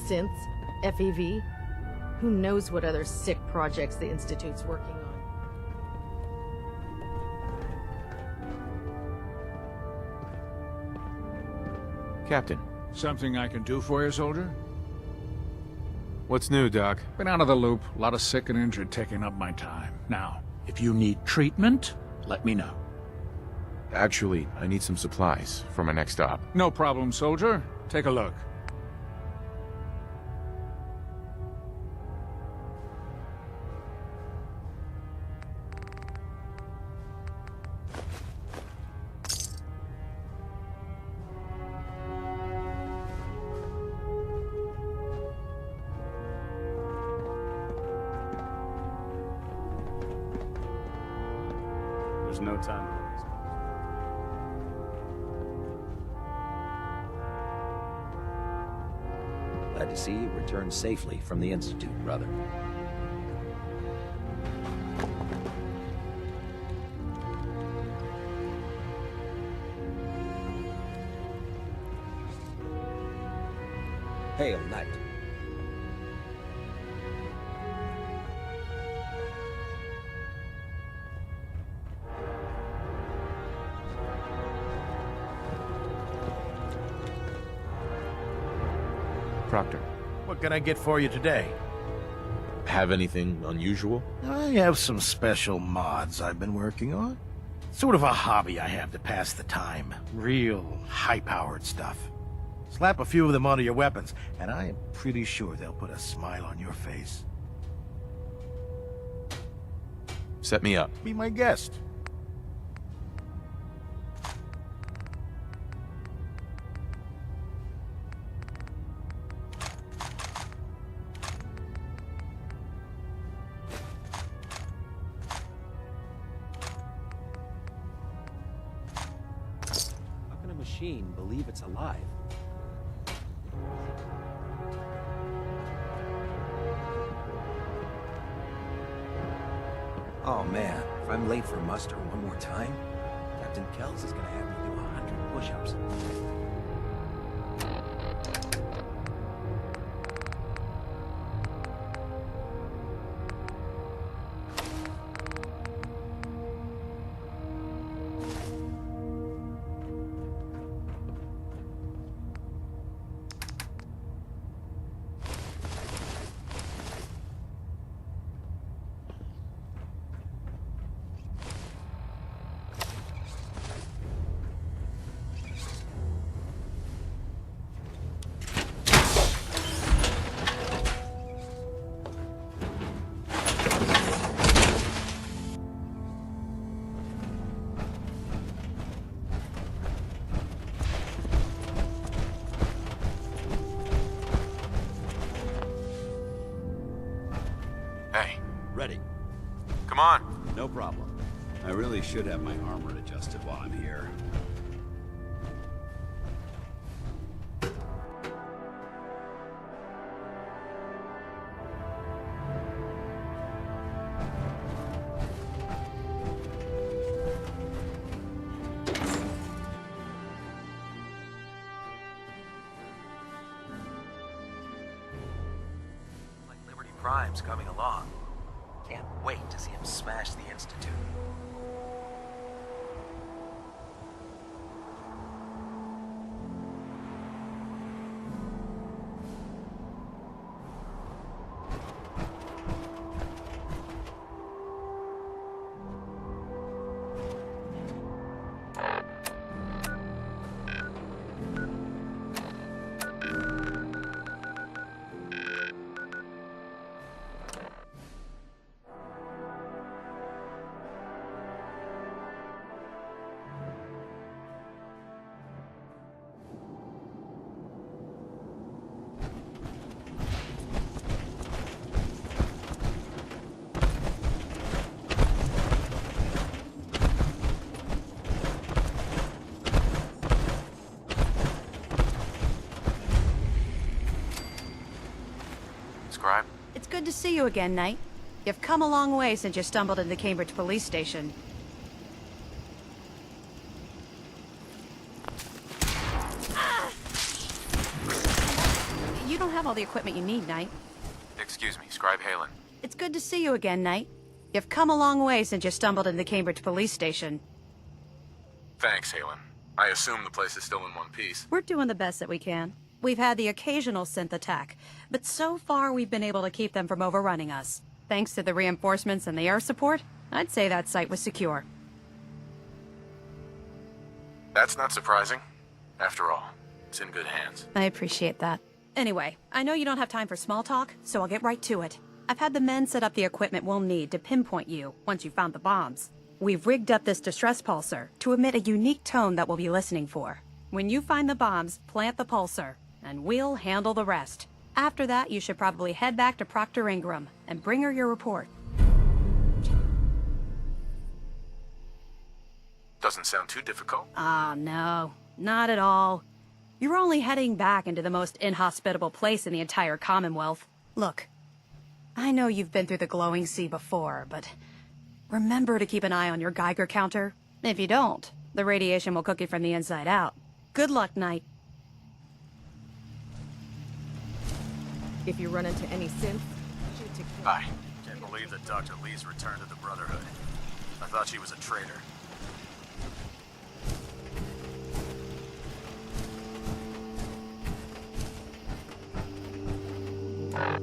Synths, FEV. Who knows what other sick projects the Institute's working on. Captain. Something I can do for you, soldier? What's new, Doc? Been out of the loop. A lot of sick and injured taking up my time. Now, if you need treatment, let me know. Actually, I need some supplies for my next stop. No problem, soldier. Take a look. There's no time to waste. Glad to see you returned safely from the Institute, brother. Hail, Knight. Proctor. What can I get for you today? Have anything unusual? I have some special mods I've been working on. Sort of a hobby I have to pass the time. Real high-powered stuff. Slap a few of them onto your weapons, and I am pretty sure they'll put a smile on your face. Set me up. Be my guest. How can a machine believe it's alive? Oh man, if I'm late for muster one more time, Captain Kells is gonna have me do 100 push-ups. Hey, Ready. come on. No problem. I really should have my armor adjusted while I'm here. Like Liberty Prime's coming along. Can't wait to see him smash the Institute. Scribe? It's good to see you again, Knight. You've come a long way since you stumbled into the Cambridge police station. You don't have all the equipment you need, Knight. Excuse me, Scribe Halen. It's good to see you again, Knight. You've come a long way since you stumbled into the Cambridge police station. Thanks, Halen. I assume the place is still in one piece. We're doing the best that we can. We've had the occasional synth attack, but so far we've been able to keep them from overrunning us. Thanks to the reinforcements and the air support, I'd say that site was secure. That's not surprising. After all, it's in good hands. I appreciate that. Anyway, I know you don't have time for small talk, so I'll get right to it. I've had the men set up the equipment we'll need to pinpoint you once you've found the bombs. We've rigged up this distress pulsar to emit a unique tone that we'll be listening for. When you find the bombs, plant the pulsar, and we'll handle the rest. After that, you should probably head back to Proctor Ingram and bring her your report. Doesn't sound too difficult. Ah, no. Not at all. You're only heading back into the most inhospitable place in the entire Commonwealth. Look, I know you've been through the glowing sea before, but remember to keep an eye on your Geiger counter. If you don't, the radiation will cook you from the inside out. Good luck, Knight. If you run into any synth, shoot to kill. Hi. Can't believe that Dr. Lee's returned to the Brotherhood. I thought she was a traitor. I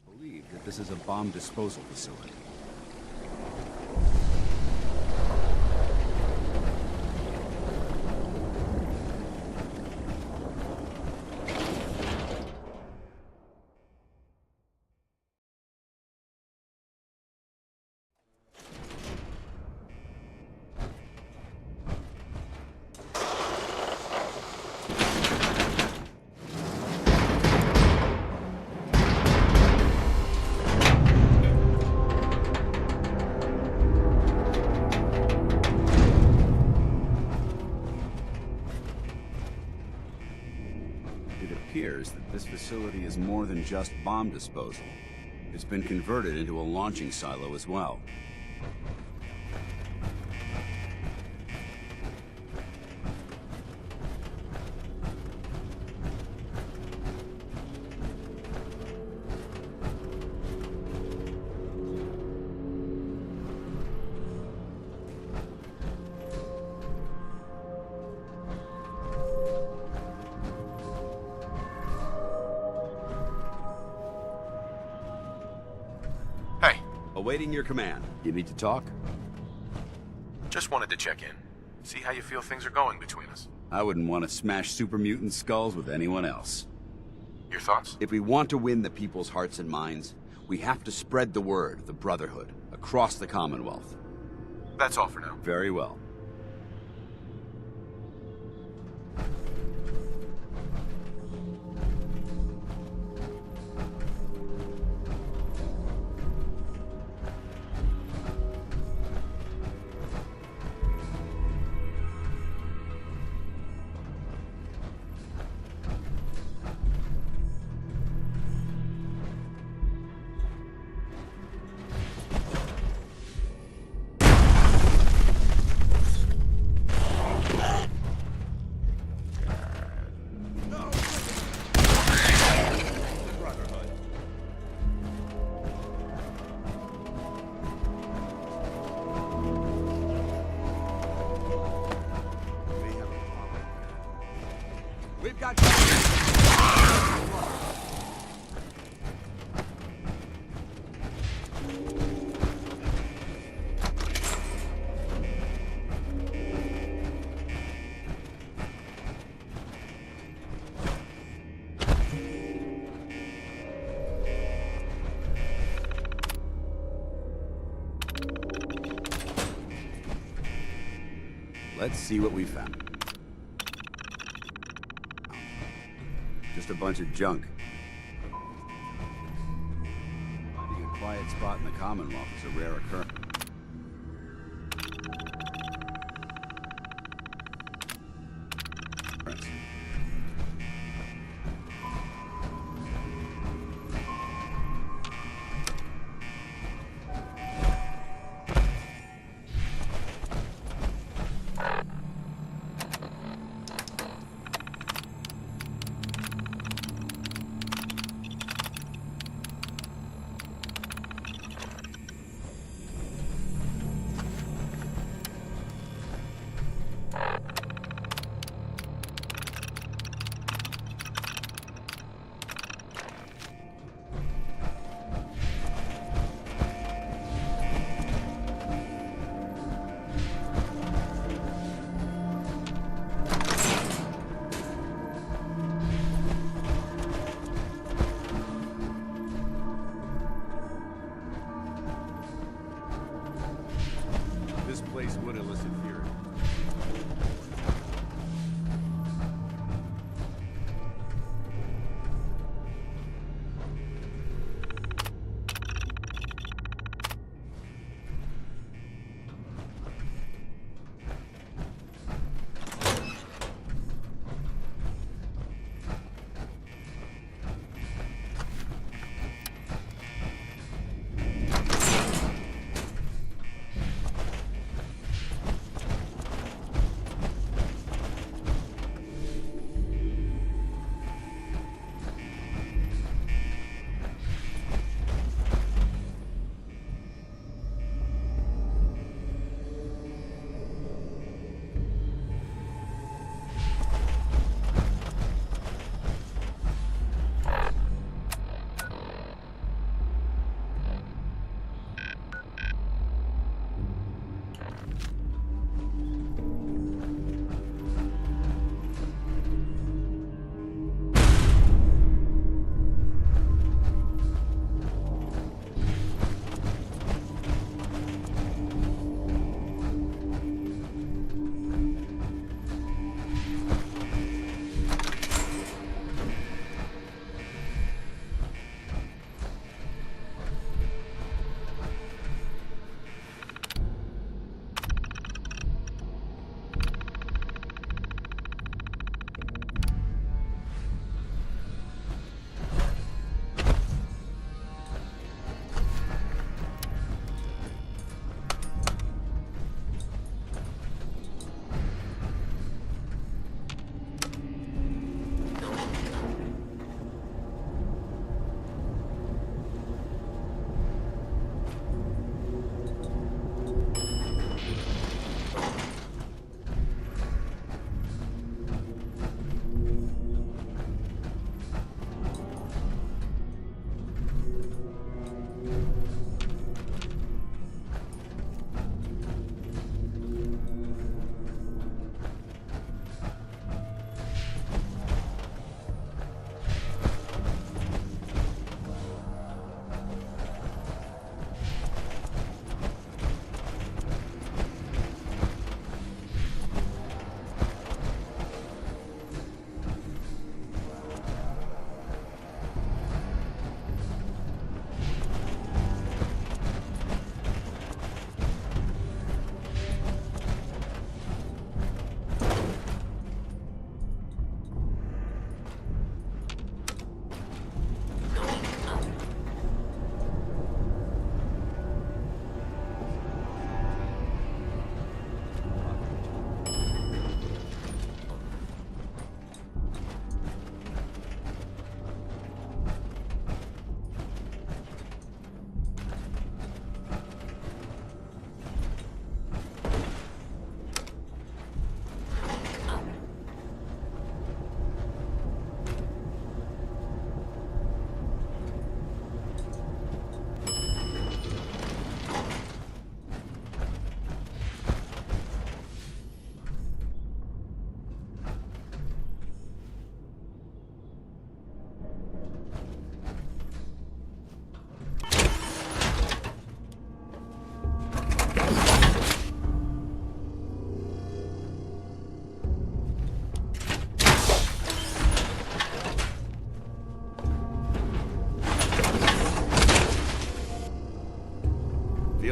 believe that this is a bomb disposal facility. It appears that this facility is more than just bomb disposal. It's been converted into a launching silo as well. Hey, Awaiting your command. You need to talk? just wanted to check in. See how you feel things are going between us. I wouldn't want to smash super mutant skulls with anyone else. Your thoughts? If we want to win the people's hearts and minds, we have to spread the word of the Brotherhood across the Commonwealth. That's all for now. Very well. We've got... Let's see what we found. Just a bunch of junk. Finding a quiet spot in the Commonwealth is a rare occurrence.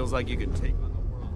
Feels like you could take on the world.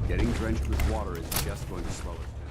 Getting drenched with water is just going to slow us down.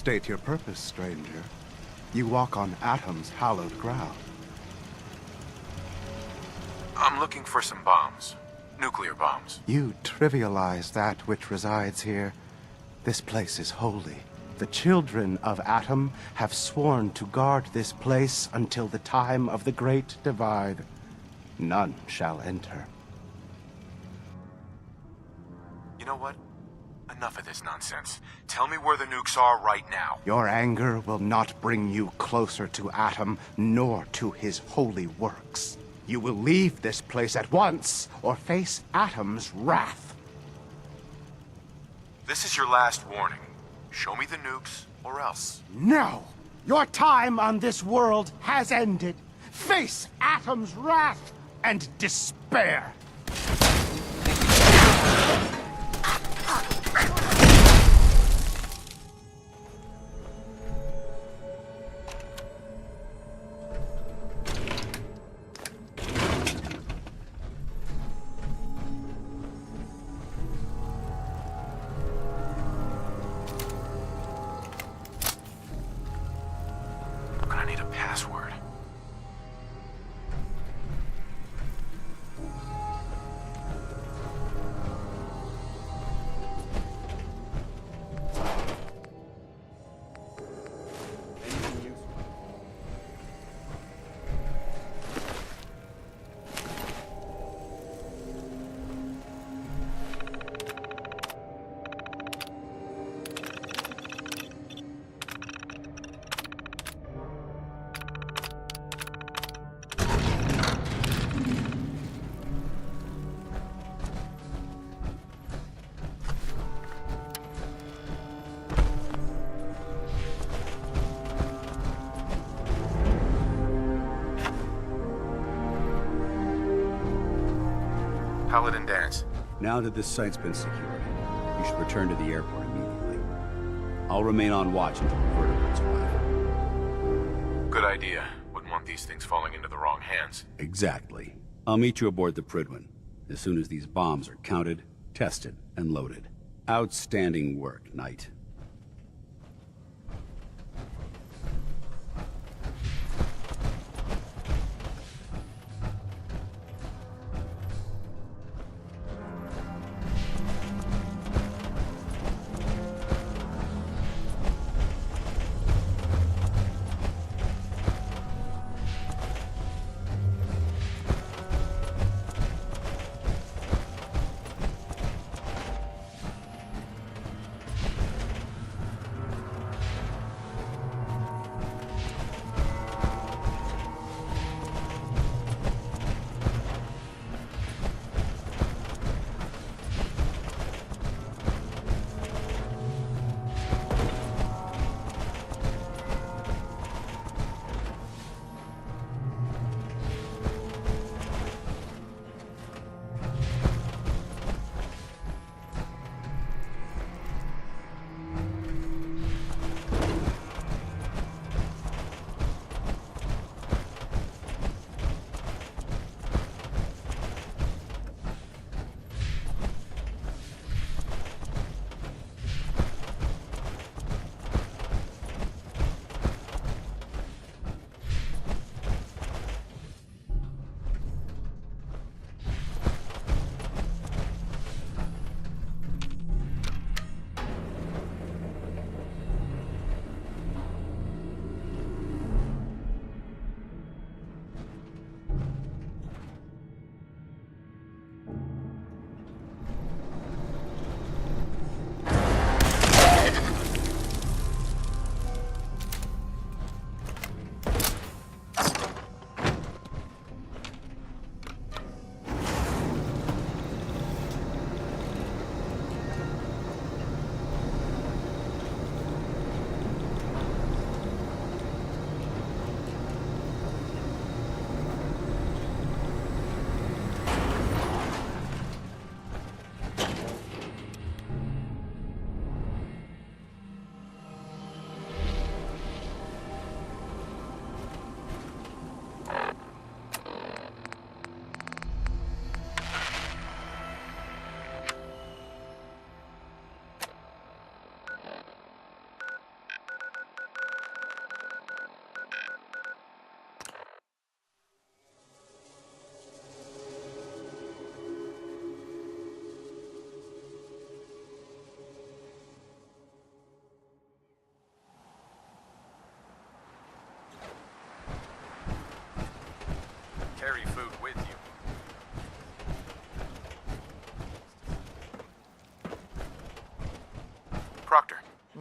State your purpose, stranger. You walk on Atom's hallowed ground. I'm looking for some bombs. Nuclear bombs. You trivialize that which resides here. This place is holy. The children of Atom have sworn to guard this place until the time of the Great Divide. None shall enter. You know what? Enough of this nonsense. Tell me where the nukes are right now. Your anger will not bring you closer to Atom, nor to his holy works. You will leave this place at once, or face Atom's wrath. This is your last warning. Show me the nukes, or else. No! Your time on this world has ended. Face Atom's wrath and despair. I need a password. Paladin Danse. Now that this site's been secured, you should return to the airport immediately. I'll remain on watch until the vertebrates arrive. Good idea. Wouldn't want these things falling into the wrong hands. Exactly. I'll meet you aboard the Prydwen as soon as these bombs are counted, tested, and loaded. Outstanding work, Knight.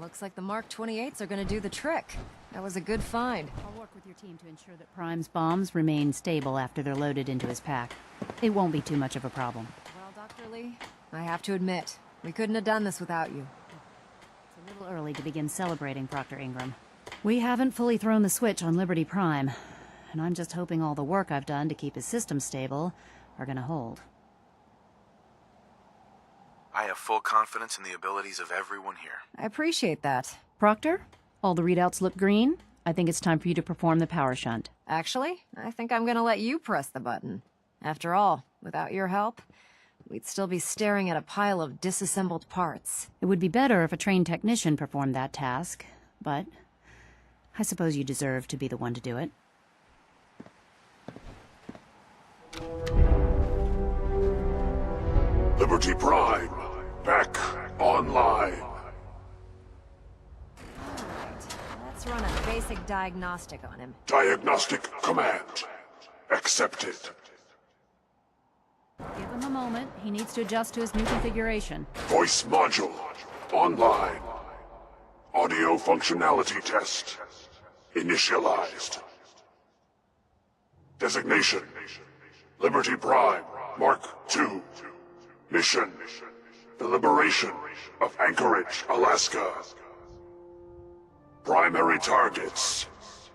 Looks like the Mark 28s are gonna do the trick. That was a good find. I'll work with your team to ensure that Prime's bombs remain stable after they're loaded into his pack. It won't be too much of a problem. Well, Dr. Lee, I have to admit, we couldn't have done this without you. It's a little early to begin celebrating, Proctor Ingram. We haven't fully thrown the switch on Liberty Prime, and I'm just hoping all the work I've done to keep his system stable are gonna hold. I have full confidence in the abilities of everyone here. I appreciate that. Proctor, all the readouts look green. I think it's time for you to perform the power shunt. Actually, I think I'm gonna let you press the button. After all, without your help, we'd still be staring at a pile of disassembled parts. It would be better if a trained technician performed that task, but I suppose you deserve to be the one to do it. Liberty Prime, back online. Let's run a basic diagnostic on him. Diagnostic command accepted. Give him a moment. He needs to adjust to his new configuration. Voice module online. Audio functionality test initialized. Designation: Liberty Prime, Mark II. Mission: the liberation of Anchorage, Alaska. Primary targets: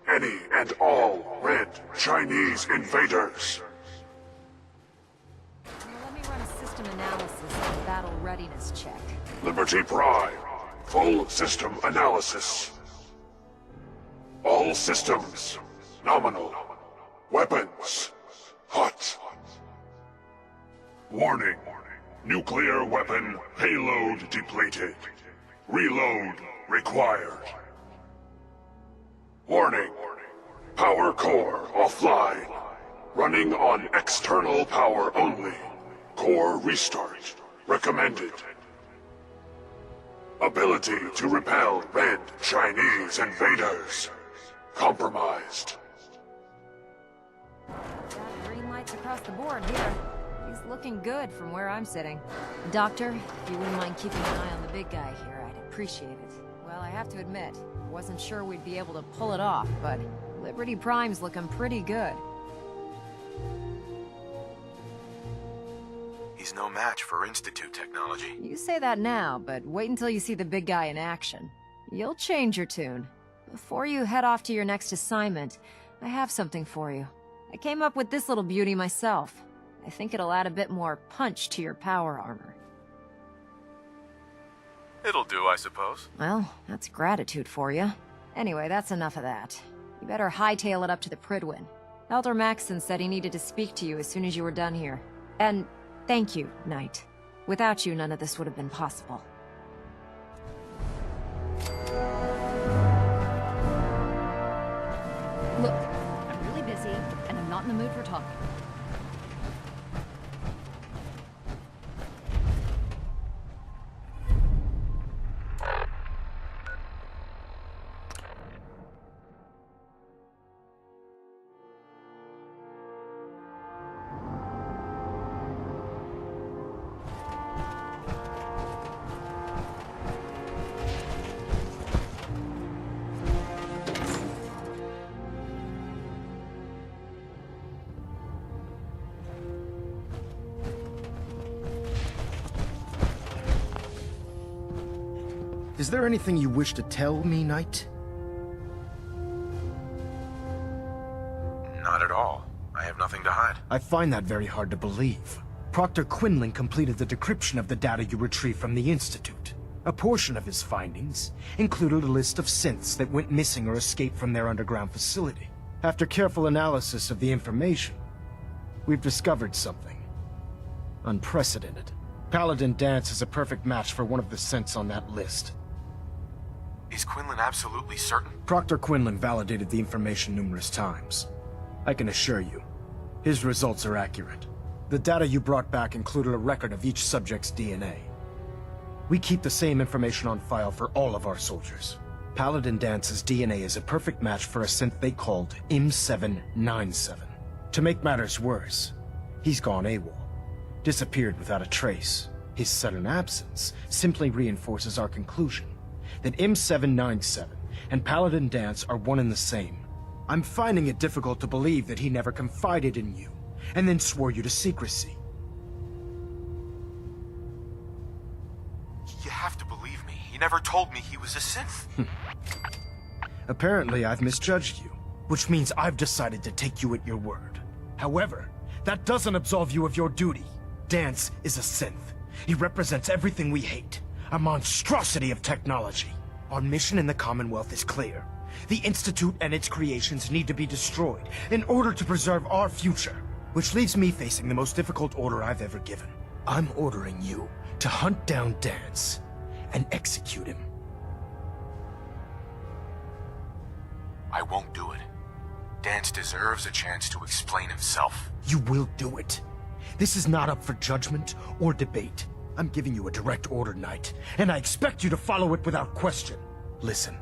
any and all red Chinese invaders. Let me run a system analysis and battle readiness check. Liberty Prime, full system analysis. All systems nominal. Weapons hot. Warning: nuclear weapon payload depleted. Reload required. Warning: power core offline. Running on external power only. Core restart recommended. Ability to repel red Chinese invaders compromised. Got green lights across the board here. He's looking good from where I'm sitting. Doctor, if you wouldn't mind keeping an eye on the big guy here, I'd appreciate it. Well, I have to admit, wasn't sure we'd be able to pull it off, but Liberty Prime's looking pretty good. He's no match for Institute technology. You say that now, but wait until you see the big guy in action. You'll change your tune. Before you head off to your next assignment, I have something for you. I came up with this little beauty myself. I think it'll add a bit more punch to your power armor. It'll do, I suppose. Well, that's gratitude for you. Anyway, that's enough of that. You better hightail it up to the Prydwen. Elder Maxson said he needed to speak to you as soon as you were done here. And thank you, Knight. Without you, none of this would have been possible. Look, I'm really busy, and I'm not in the mood for talking. Is there anything you wish to tell me, Knight? Not at all. I have nothing to hide. I find that very hard to believe. Proctor Quinlan completed the decryption of the data you retrieved from the Institute. A portion of his findings included a list of synths that went missing or escaped from their underground facility. After careful analysis of the information, we've discovered something unprecedented. Paladin Danse is a perfect match for one of the synths on that list. Is Quinlan absolutely certain? Proctor Quinlan validated the information numerous times. I can assure you, his results are accurate. The data you brought back included a record of each subject's DNA. We keep the same information on file for all of our soldiers. Paladin Dance's DNA is a perfect match for a synth they called M797. To make matters worse, he's gone AWOL. Disappeared without a trace. His sudden absence simply reinforces our conclusion. that M797 and Paladin Danse are one and the same. I'm finding it difficult to believe that he never confided in you, and then swore you to secrecy. You have to believe me. He never told me he was a synth. Apparently, I've misjudged you, which means I've decided to take you at your word. However, that doesn't absolve you of your duty. Danse is a synth. He represents everything we hate, a monstrosity of technology. Our mission in the Commonwealth is clear. The Institute and its creations need to be destroyed in order to preserve our future, which leaves me facing the most difficult order I've ever given. I'm ordering you to hunt down Danse and execute him. I won't do it. Danse deserves a chance to explain himself. You will do it. This is not up for judgment or debate. I'm giving you a direct order, Knight, and I expect you to follow it without question. Listen,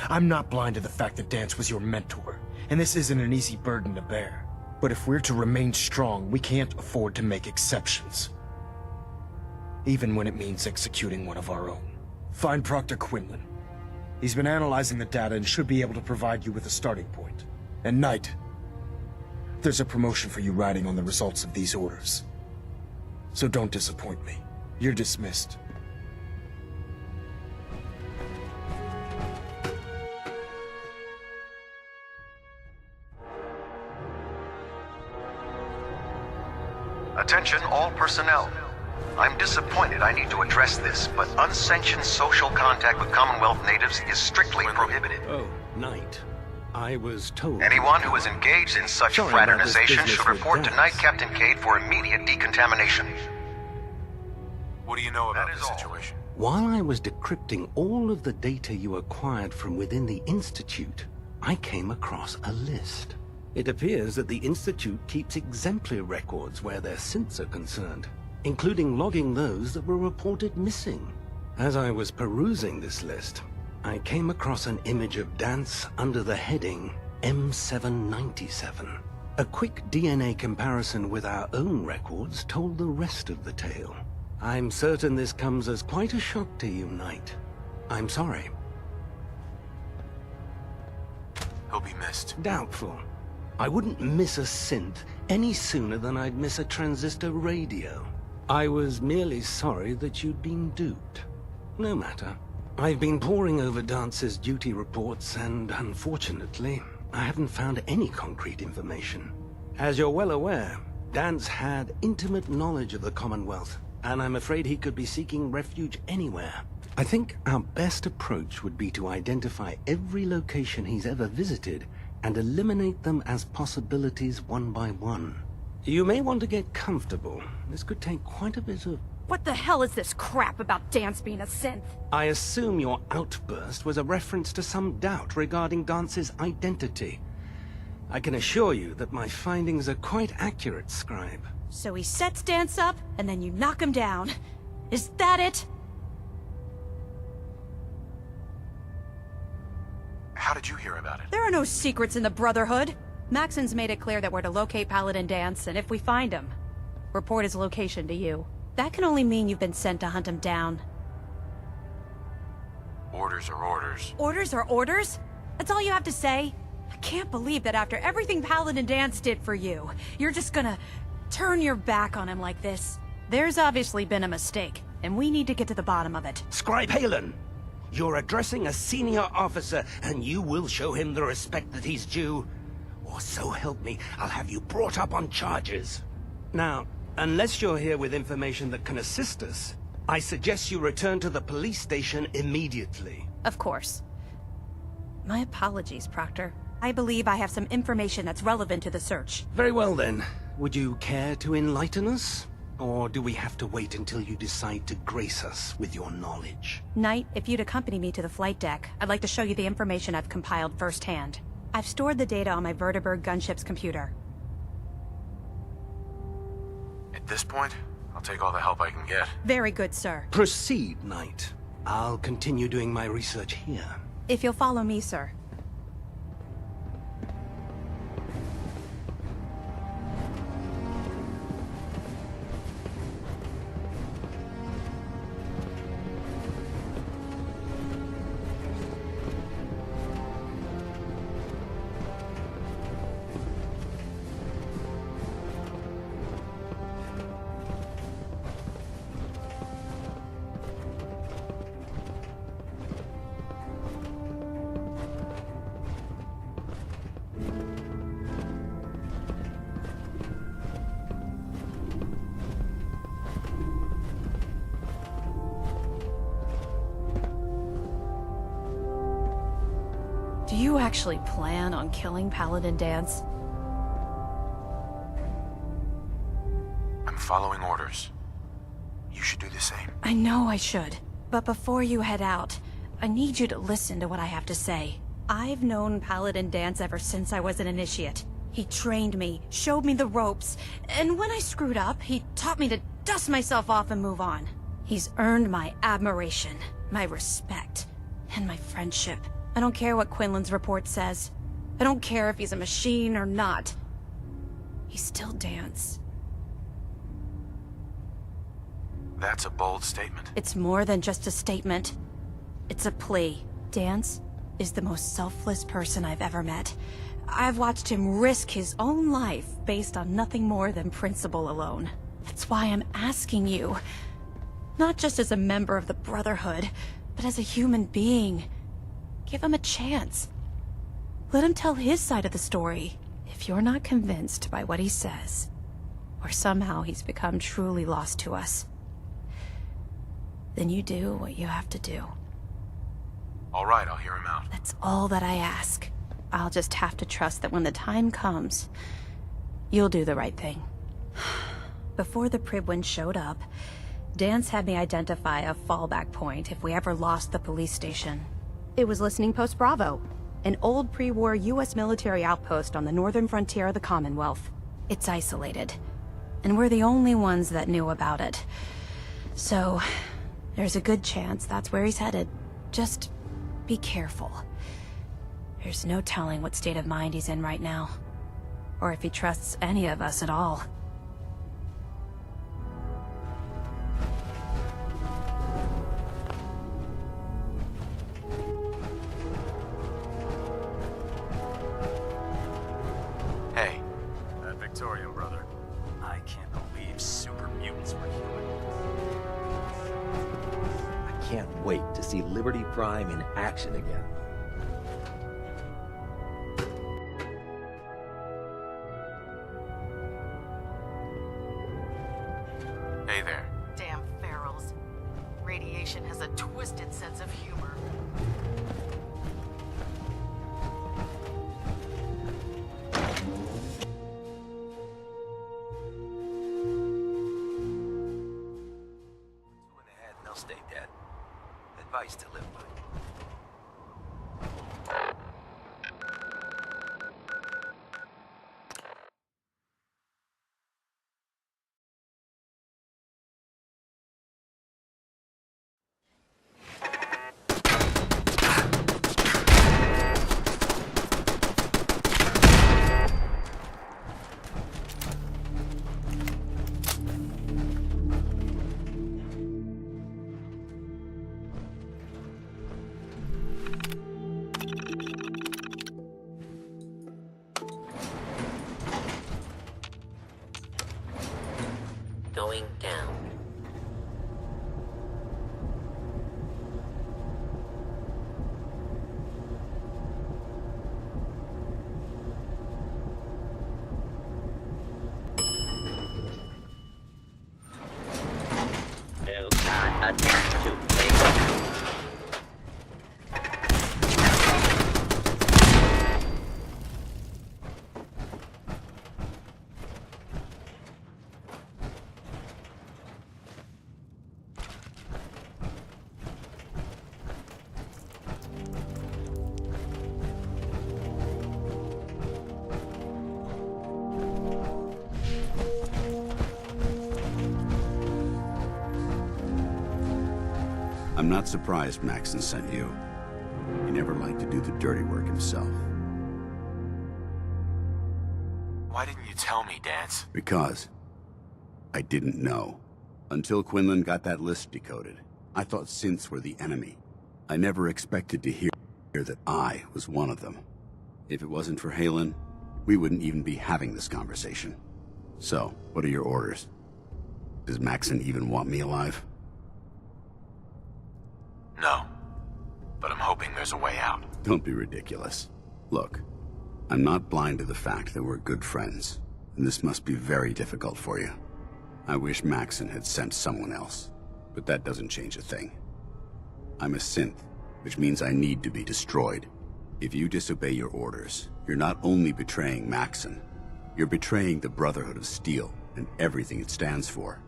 I'm not blind to the fact that Danse was your mentor, and this isn't an easy burden to bear. But if we're to remain strong, we can't afford to make exceptions. Even when it means executing one of our own. Find Proctor Quinlan. He's been analyzing the data and should be able to provide you with a starting point. And Knight, there's a promotion for you riding on the results of these orders. So don't disappoint me. You're dismissed. Attention all personnel. I'm disappointed I need to address this, but unsanctioned social contact with Commonwealth natives is strictly prohibited. Oh, Knight. I was told... Anyone who is engaged in such fraternization should report to Knight Captain Cade for immediate decontamination. What do you know about this situation? While I was decrypting all of the data you acquired from within the Institute, I came across a list. It appears that the Institute keeps exemplary records where their synths are concerned, including logging those that were reported missing. As I was perusing this list, I came across an image of Danse under the heading M797. A quick DNA comparison with our own records told the rest of the tale. I'm certain this comes as quite a shock to you, Knight. I'm sorry. He'll be missed. Doubtful. I wouldn't miss a synth any sooner than I'd miss a transistor radio. I was merely sorry that you'd been duped. No matter. I've been poring over Dance's duty reports, and unfortunately, I haven't found any concrete information. As you're well aware, Danse had intimate knowledge of the Commonwealth, and I'm afraid he could be seeking refuge anywhere. I think our best approach would be to identify every location he's ever visited and eliminate them as possibilities one by one. You may want to get comfortable. This could take quite a bit of... What the hell is this crap about Danse being a synth? I assume your outburst was a reference to some doubt regarding Dance's identity. I can assure you that my findings are quite accurate, Scribe. So he sets Danse up, and then you knock him down. Is that it? How did you hear about it? There are no secrets in the Brotherhood. Maxon's made it clear that we're to locate Paladin Danse, and if we find him, report his location to you. That can only mean you've been sent to hunt him down. Orders are orders. Orders are orders? That's all you have to say? I can't believe that after everything Paladin Danse did for you, you're just gonna turn your back on him like this. There's obviously been a mistake, and we need to get to the bottom of it. Scribe Halen! You're addressing a senior officer, and you will show him the respect that he's due. Or so help me, I'll have you brought up on charges. Now, unless you're here with information that can assist us, I suggest you return to the police station immediately. Of course. My apologies, Proctor. I believe I have some information that's relevant to the search. Very well then. Would you care to enlighten us? Or do we have to wait until you decide to grace us with your knowledge? Knight, if you'd accompany me to the flight deck, I'd like to show you the information I've compiled firsthand. I've stored the data on my Vertibird gunship's computer. At this point, I'll take all the help I can get. Very good, sir. Proceed, Knight. I'll continue doing my research here. If you'll follow me, sir. actually plan on killing Paladin Danse? I'm following orders. You should do the same. I know I should. But before you head out, I need you to listen to what I have to say. I've known Paladin Danse ever since I was an initiate. He trained me, showed me the ropes, and when I screwed up, he taught me to dust myself off and move on. He's earned my admiration, my respect, and my friendship. I don't care what Quinlan's report says. I don't care if he's a machine or not. He's still Danse. That's a bold statement. It's more than just a statement. It's a plea. Danse is the most selfless person I've ever met. I've watched him risk his own life based on nothing more than principle alone. That's why I'm asking you. Not just as a member of the Brotherhood, but as a human being. Give him a chance. Let him tell his side of the story. If you're not convinced by what he says, or somehow he's become truly lost to us, then you do what you have to do. All right, I'll hear him out. That's all that I ask. I'll just have to trust that when the time comes, you'll do the right thing. Before the Pribwin showed up, Danse had me identify a fallback point if we ever lost the police station. It was Listening Post Bravo, an old pre-war US military outpost on the northern frontier of the Commonwealth. It's isolated, and we're the only ones that knew about it. So, there's a good chance that's where he's headed. Just be careful. There's no telling what state of mind he's in right now, or if he trusts any of us at all. Hey. That Victorian brother. I can't believe super mutants were human. I can't wait to see Liberty Prime in action again. Hey there. Damn ferals. Radiation has a twisted sense of humor. They'll stay dead. Advice to live by. Going down. Do not attempt to leave. I'm not surprised Maxson sent you. He never liked to do the dirty work himself. Why didn't you tell me, Danse? Because I didn't know. Until Quinlan got that list decoded, I thought synths were the enemy. I never expected to hear that I was one of them. If it wasn't for Haylen, we wouldn't even be having this conversation. So, what are your orders? Does Maxson even want me alive? No. But I'm hoping there's a way out. Don't be ridiculous. Look, I'm not blind to the fact that we're good friends, and this must be very difficult for you. I wish Maxson had sent someone else, but that doesn't change a thing. I'm a synth, which means I need to be destroyed. If you disobey your orders, you're not only betraying Maxon, you're betraying the Brotherhood of Steel and everything it stands for.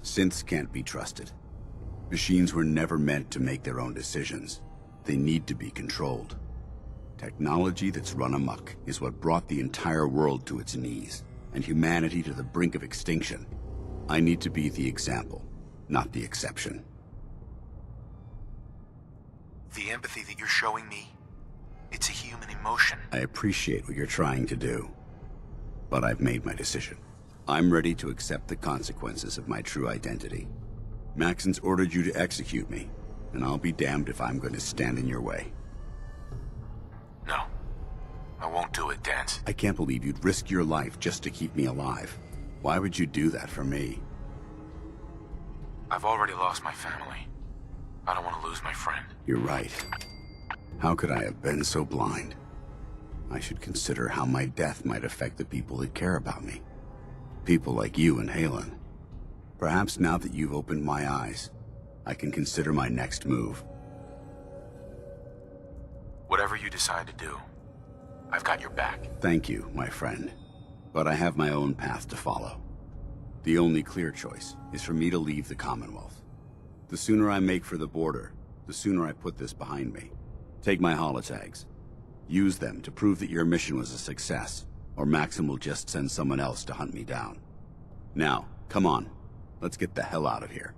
Synths can't be trusted. Machines were never meant to make their own decisions. They need to be controlled. Technology that's run amok is what brought the entire world to its knees, and humanity to the brink of extinction. I need to be the example, not the exception. The empathy that you're showing me, it's a human emotion. I appreciate what you're trying to do, but I've made my decision. I'm ready to accept the consequences of my true identity. Maxon's ordered you to execute me, and I'll be damned if I'm going to stand in your way. No, I won't do it, Danse. I can't believe you'd risk your life just to keep me alive. Why would you do that for me? I've already lost my family. I don't want to lose my friend. You're right. How could I have been so blind? I should consider how my death might affect the people that care about me. People like you and Haylen. Perhaps now that you've opened my eyes, I can consider my next move. Whatever you decide to do, I've got your back. Thank you, my friend. But I have my own path to follow. The only clear choice is for me to leave the Commonwealth. The sooner I make for the border, the sooner I put this behind me. Take my holotags. Use them to prove that your mission was a success, or Maxon will just send someone else to hunt me down. Now, come on. Let's get the hell out of here.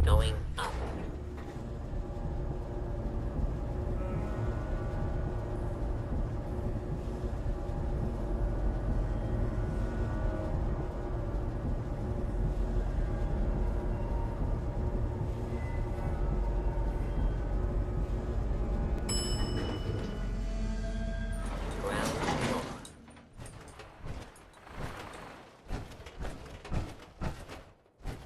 Going up. Ground floor.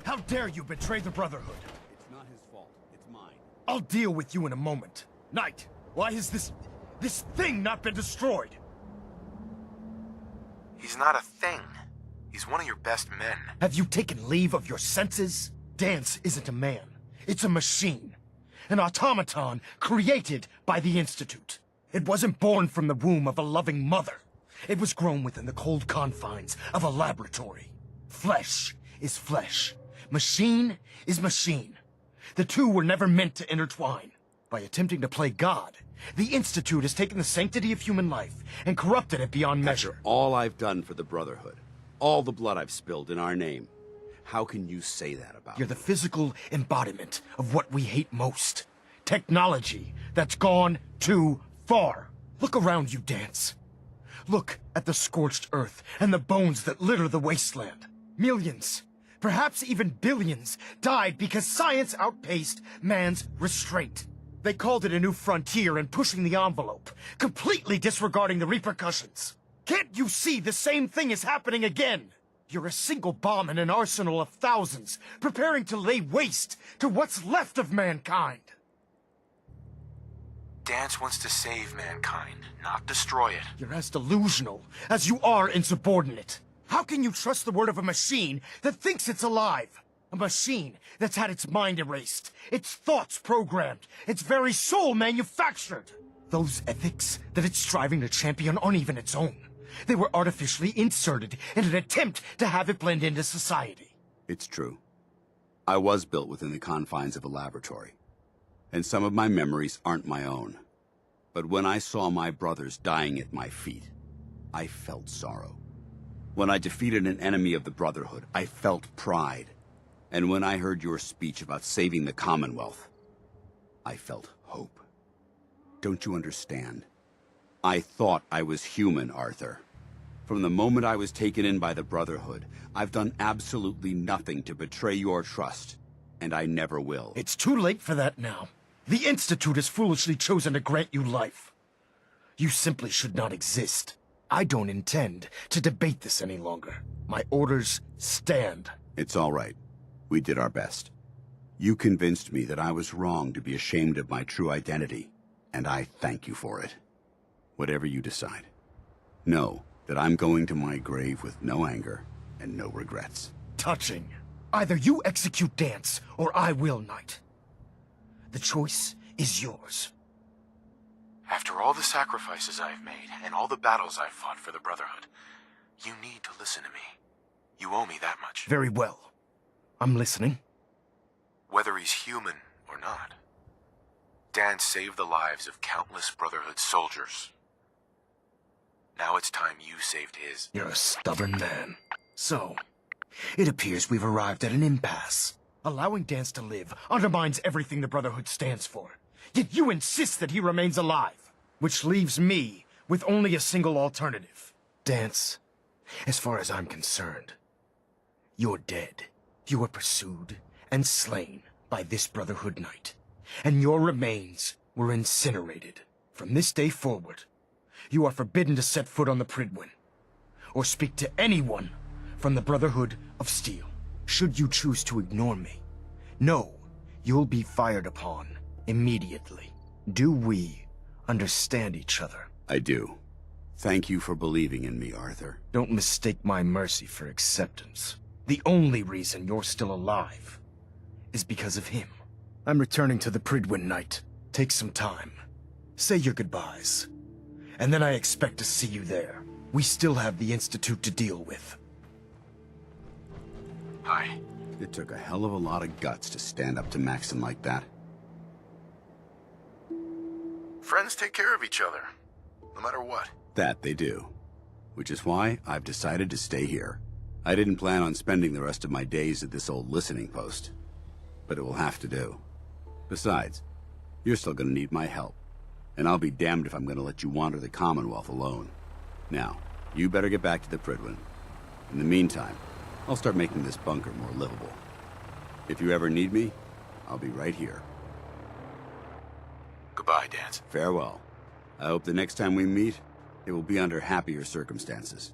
How dare you betray the Brotherhood? It's not his fault. It's mine. I'll deal with you in a moment. Knight, why has this thing not been destroyed? He's not a thing. He's one of your best men. Have you taken leave of your senses? Danse isn't a man. It's a machine. An automaton created by the Institute. It wasn't born from the womb of a loving mother. It was grown within the cold confines of a laboratory. Flesh is flesh. Machine is machine. The two were never meant to intertwine. By attempting to play God, the Institute has taken the sanctity of human life and corrupted it beyond measure. After all I've done for the Brotherhood, all the blood I've spilled in our name, how can you say that about You're the physical embodiment of what we hate most. Technology that's gone too far. Look around you, Danse. Look at the scorched earth and the bones that litter the wasteland. Millions, perhaps even billions, died because science outpaced man's restraint. They called it a new frontier and pushing the envelope, completely disregarding the repercussions. Can't you see the same thing is happening again? You're a single bomb in an arsenal of thousands, preparing to lay waste to what's left of mankind. Danse wants to save mankind, not destroy it. You're as delusional as you are insubordinate. How can you trust the word of a machine that thinks it's alive? A machine that's had its mind erased, its thoughts programmed, its very soul manufactured. Those ethics that it's striving to champion aren't even its own. They were artificially inserted in an attempt to have it blend into society. It's true. I was built within the confines of a laboratory, and some of my memories aren't my own. But when I saw my brothers dying at my feet, I felt sorrow. When I defeated an enemy of the Brotherhood, I felt pride. And when I heard your speech about saving the Commonwealth, I felt hope. Don't you understand? I thought I was human, Arthur. From the moment I was taken in by the Brotherhood, I've done absolutely nothing to betray your trust, and I never will. It's too late for that now. The Institute has foolishly chosen to grant you life. You simply should not exist. I don't intend to debate this any longer. My orders stand. It's all right. We did our best. You convinced me that I was wrong to be ashamed of my true identity, and I thank you for it. Whatever you decide. Know that I'm going to my grave with no anger and no regrets. Touching. Either you execute Danse, or I will, Knight. The choice is yours. After all the sacrifices I've made, and all the battles I've fought for the Brotherhood, you need to listen to me. You owe me that much. Very well. I'm listening. Whether he's human or not, Dan saved the lives of countless Brotherhood soldiers. Now it's time you saved his. You're a stubborn man. So, it appears we've arrived at an impasse. Allowing Danse to live undermines everything the Brotherhood stands for. Yet you insist that he remains alive, which leaves me with only a single alternative. Danse, as far as I'm concerned, you're dead. You were pursued and slain by this Brotherhood Knight, and your remains were incinerated. From this day forward, you are forbidden to set foot on the Prydwen, or speak to anyone from the Brotherhood of Steel. Should you choose to ignore me, know you'll be fired upon immediately. Do we understand each other? I do. Thank you for believing in me, Arthur. Don't mistake my mercy for acceptance. The only reason you're still alive is because of him. I'm returning to the Prydwen, Knight. Take some time. Say your goodbyes. And then I expect to see you there. We still have the Institute to deal with. Hi. It took a hell of a lot of guts to stand up to Maxon like that. Friends take care of each other, no matter what. That they do. Which is why I've decided to stay here. I didn't plan on spending the rest of my days at this old listening post, but it will have to do. Besides, you're still gonna need my help, and I'll be damned if I'm gonna let you wander the Commonwealth alone. Now, you better get back to the Prydwen. In the meantime, I'll start making this bunker more livable. If you ever need me, I'll be right here. Goodbye, Danse. Farewell. I hope the next time we meet, it will be under happier circumstances.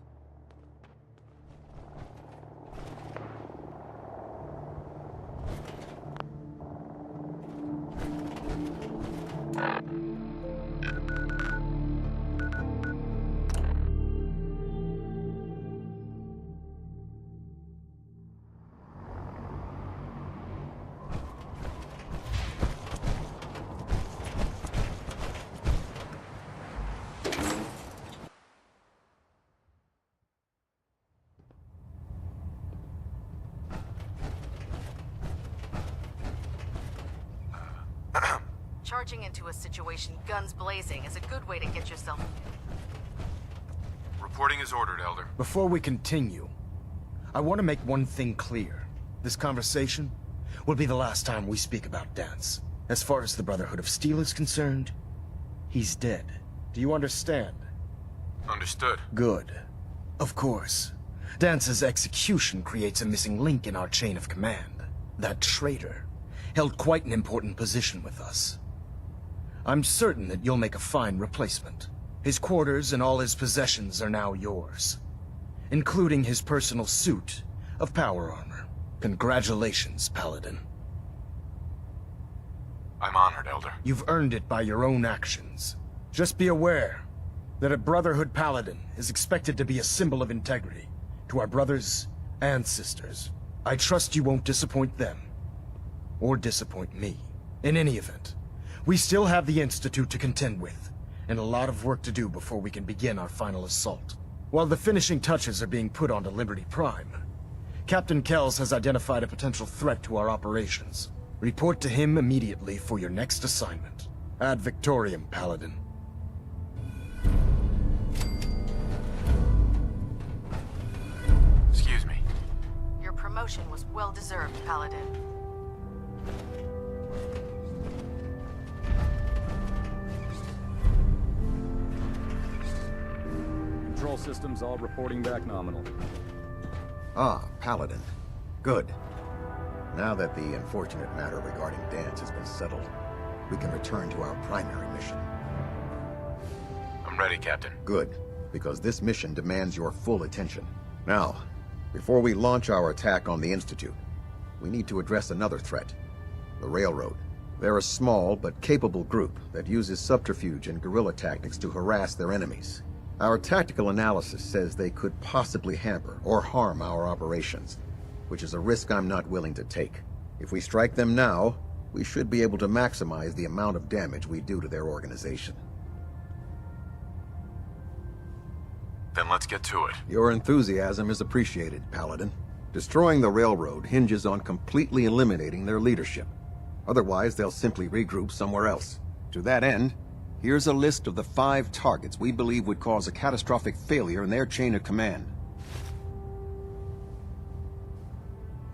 Charging into a situation guns blazing is a good way to get yourself... Reporting is ordered, Elder. Before we continue, I want to make one thing clear. This conversation will be the last time we speak about Danse. As far as the Brotherhood of Steel is concerned, he's dead. Do you understand? Understood. Good. Of course. Dance's execution creates a missing link in our chain of command. That traitor held quite an important position with us. I'm certain that you'll make a fine replacement. His quarters and all his possessions are now yours, including his personal suit of power armor. Congratulations, Paladin. I'm honored, Elder. You've earned it by your own actions. Just be aware that a Brotherhood Paladin is expected to be a symbol of integrity to our brothers and sisters. I trust you won't disappoint them, or disappoint me. In any event, we still have the Institute to contend with, and a lot of work to do before we can begin our final assault. While the finishing touches are being put onto Liberty Prime, Captain Kells has identified a potential threat to our operations. Report to him immediately for your next assignment. Ad Victoriam, Paladin. Excuse me. Your promotion was well-deserved, Paladin. Control Control systems all reporting back nominal. Ah, Paladin. Good. Now that the unfortunate matter regarding Danse has been settled, we can return to our primary mission. I'm ready, Captain. Good, because this mission demands your full attention. Now, before we launch our attack on the Institute, we need to address another threat. The Railroad. They're a small but capable group that uses subterfuge and guerrilla tactics to harass their enemies. Our tactical analysis says they could possibly hamper or harm our operations, which is a risk I'm not willing to take. If we strike them now, we should be able to maximize the amount of damage we do to their organization. Then let's get to it. Your enthusiasm is appreciated, Paladin. Destroying the Railroad hinges on completely eliminating their leadership. Otherwise, they'll simply regroup somewhere else. To that end, here's a list of the 5 targets we believe would cause a catastrophic failure in their chain of command.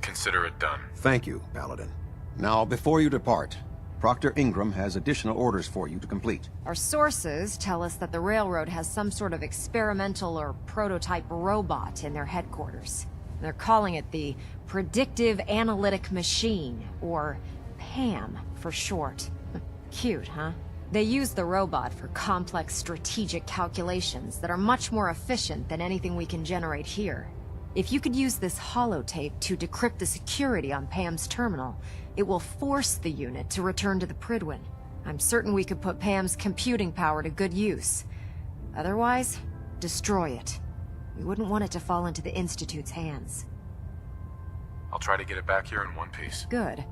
Consider it done. Thank you, Paladin. Now, before you depart, Proctor Ingram has additional orders for you to complete. Our sources tell us that the Railroad has some sort of experimental or prototype robot in their headquarters. They're calling it the Predictive Analytic Machine, or PAM for short. Cute, huh? They use the robot for complex strategic calculations that are much more efficient than anything we can generate here. If you could use this holotape to decrypt the security on PAM's terminal, it will force the unit to return to the Prydwen. I'm certain we could put PAM's computing power to good use. Otherwise, destroy it. We wouldn't want it to fall into the Institute's hands. I'll try to get it back here in one piece. Good.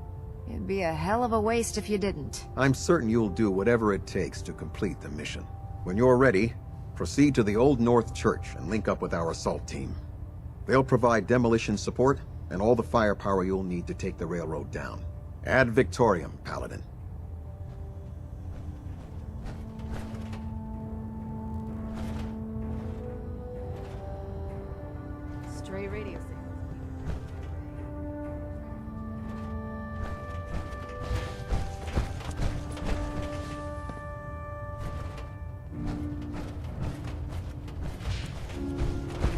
It'd be a hell of a waste if you didn't. I'm certain you'll do whatever it takes to complete the mission. When you're ready, proceed to the Old North Church and link up with our assault team. They'll provide demolition support and all the firepower you'll need to take the Railroad down. Ad Victoriam, Paladin. Stray radio signal.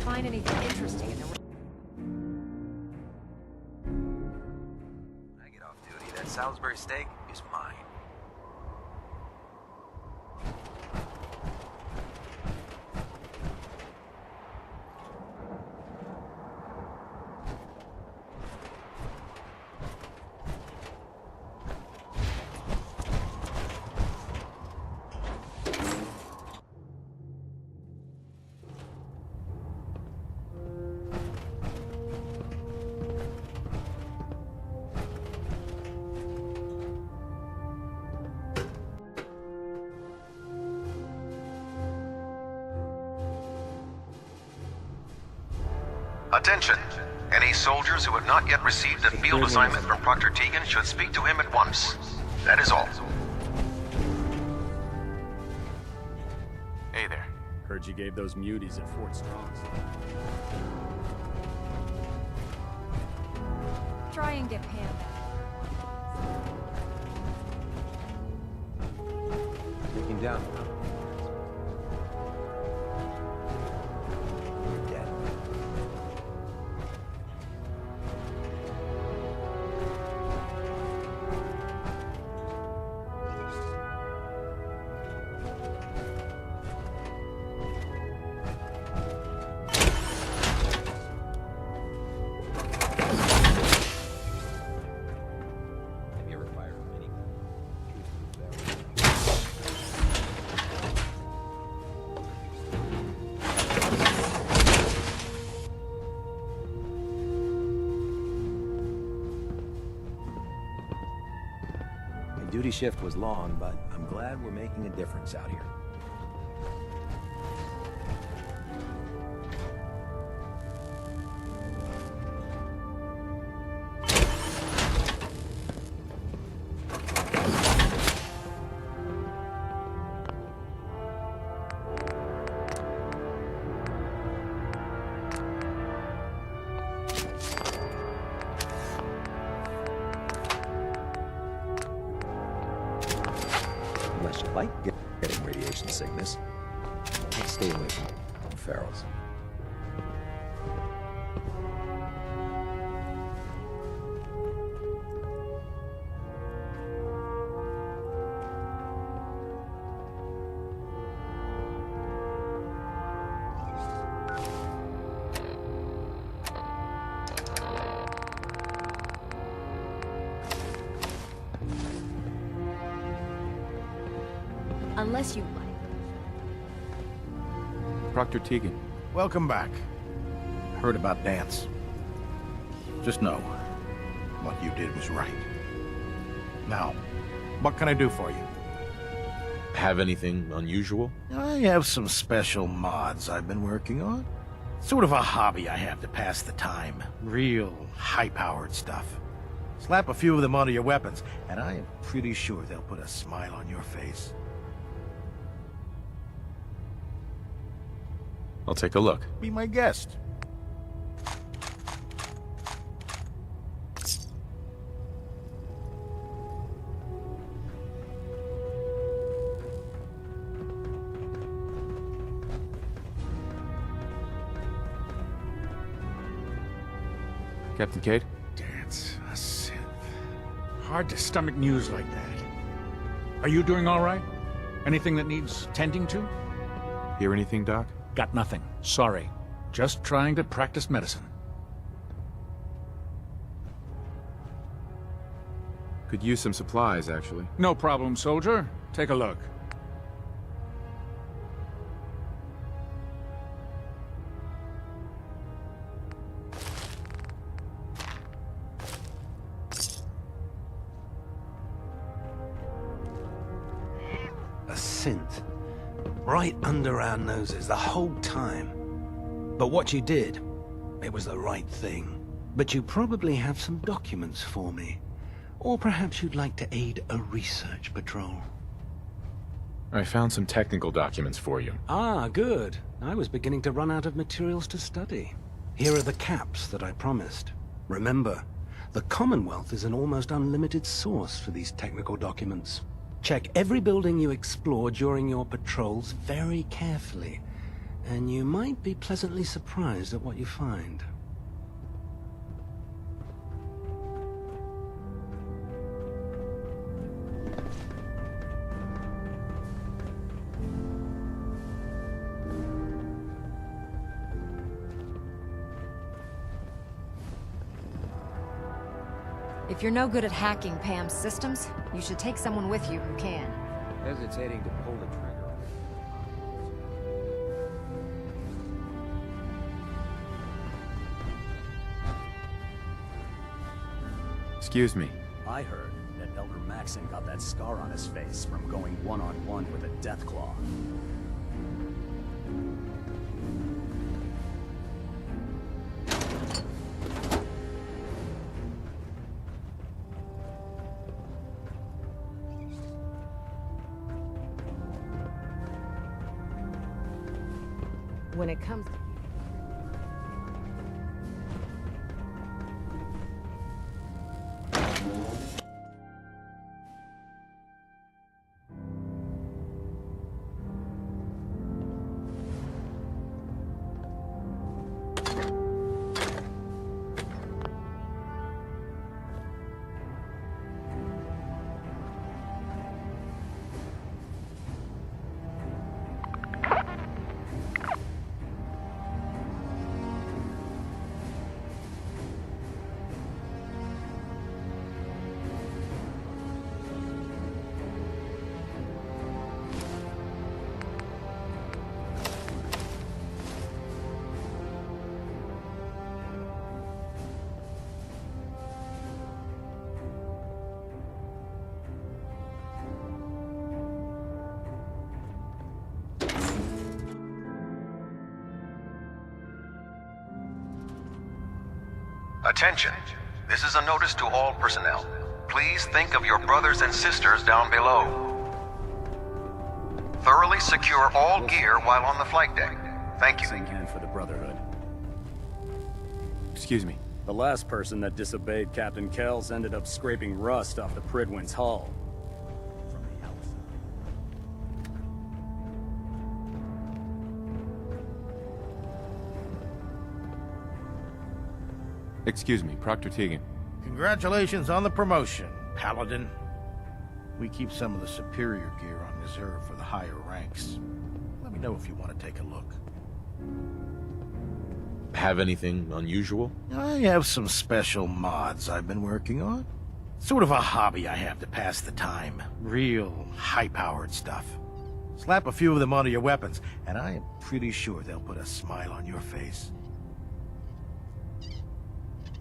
Find anything interesting in the... When I get off duty, that Salisbury steak is mine. Attention! Any soldiers who have not yet received a field assignment from Proctor Tegan should speak to him at once. That is all. Hey there. Heard you gave those muties at Fort Strong's. Try and get Pam back. Take him down. You're dead. Duty shift was long, but I'm glad we're making a difference out here. Unless you like getting radiation sickness, stay away from Farrells. Unless you like. Proctor Tegan. Welcome back. Heard about Dance. Just know, what you did was right. Now, what can I do for you? Have anything unusual? I have some special mods I've been working on. Sort of a hobby I have to pass the time. Real high-powered stuff. Slap a few of them onto your weapons, and I am pretty sure they'll put a smile on your face. I'll take a look. Be my guest. Captain Cade? Dance, a synth. Hard to stomach news like that. Are you doing all right? Anything that needs tending to? Hear anything, Doc? Got nothing. Sorry. Just trying to practice medicine. Could use some supplies, actually. No problem, soldier. Take a look. A synth. Right under our noses the whole time. But what you did, it was the right thing. But you probably have some documents for me. Or perhaps you'd like to aid a research patrol. I found some technical documents for you. Ah, good. I was beginning to run out of materials to study. Here are the caps that I promised. Remember, the Commonwealth is an almost unlimited source for these technical documents. Check every building you explore during your patrols very carefully, and you might be pleasantly surprised at what you find. If you're no good at hacking Pam's systems, you should take someone with you who can. Hesitating to pull the trigger. Excuse me. I heard that Elder Maxon got that scar on his face from going one-on-one with a Deathclaw. When it comes to Attention. This is a notice to all personnel. Please think of your brothers and sisters down below. Thoroughly secure all gear while on the flight deck. Thank you. Same can for the Brotherhood. Excuse me. The last person that disobeyed Captain Kells ended up scraping rust off the Pridwin's hull. From the outside. Excuse me, Proctor Tegan. Congratulations on the promotion, Paladin. We keep some of the superior gear on reserve for the higher ranks. Let me know if you want to take a look. Have anything unusual? I have some special mods I've been working on. Sort of a hobby I have to pass the time. Real high-powered stuff. Slap a few of them onto your weapons, and I am pretty sure they'll put a smile on your face.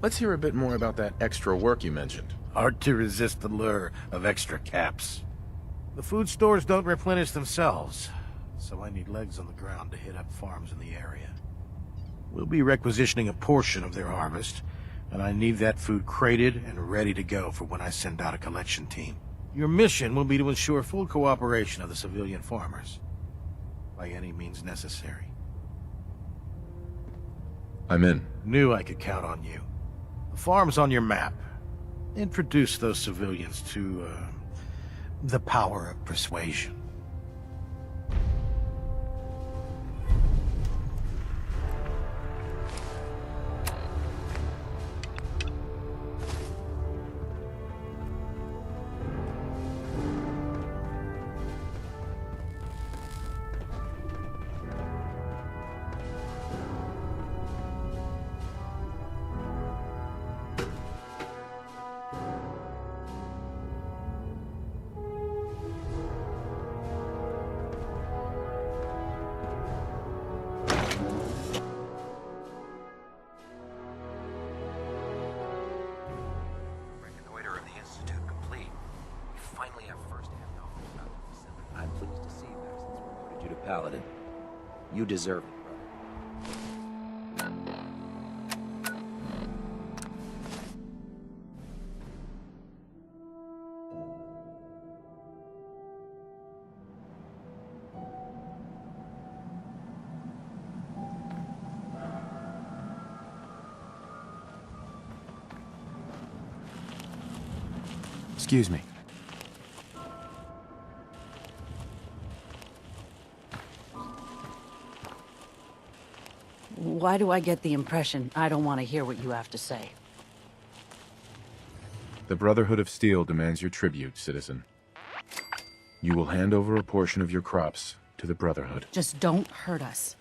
Let's hear a bit more about that extra work you mentioned. Hard to resist the lure of extra caps. The food stores don't replenish themselves, so I need legs on the ground to hit up farms in the area. We'll be requisitioning a portion of their harvest, and I need that food crated and ready to go for when I send out a collection team. Your mission will be to ensure full cooperation of the civilian farmers, by any means necessary. I'm in. Knew I could count on you. The farm's on your map. Introduce those civilians to, the power of persuasion. Paladin. You deserve it, brother. Excuse me. Why do I get the impression I don't want to hear what you have to say? The Brotherhood of Steel demands your tribute, citizen. You will hand over a portion of your crops to the Brotherhood. Just don't hurt us.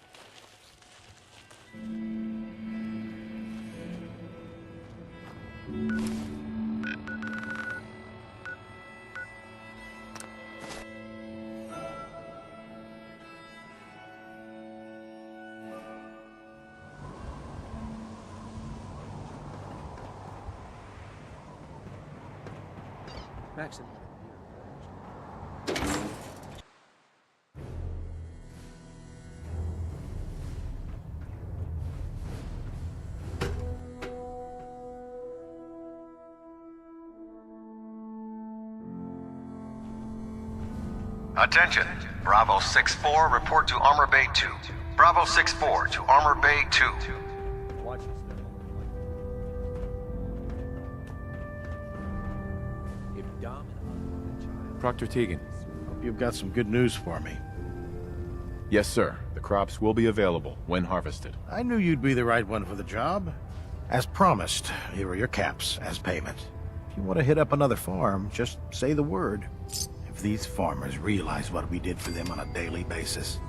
Maxim. Attention! Bravo 6-4, report to Armor Bay 2. Bravo 6-4 to Armor Bay 2. Watch this. Proctor Tegan. Hope you've got some good news for me. Yes, sir. The crops will be available when harvested. I knew you'd be the right one for the job. As promised, here are your caps as payment. If you want to hit up another farm, just say the word. If these farmers realize what we did for them on a daily basis,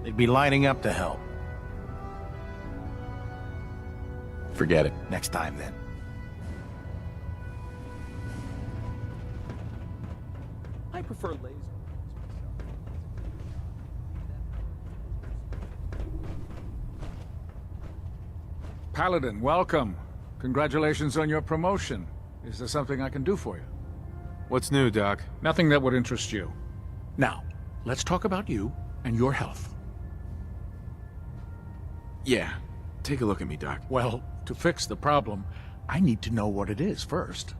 they'd be lining up to help. Forget it. Next time, then. I prefer laser. Paladin, welcome. Congratulations on your promotion. Is there something I can do for you? What's new, Doc? Nothing that would interest you. Now, let's talk about you and your health. Yeah. Take a look at me, Doc. Well, to fix the problem, I need to know what it is first.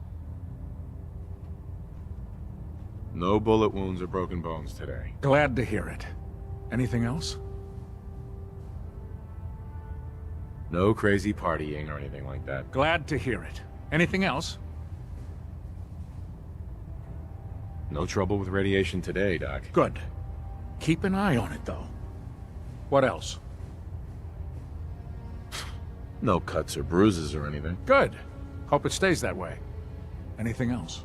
No bullet wounds or broken bones today. Glad to hear it. Anything else? No crazy partying or anything like that. Glad to hear it. Anything else? No trouble with radiation today, Doc. Good. Keep an eye on it, though. What else? No cuts or bruises or anything. Good. Hope it stays that way. Anything else?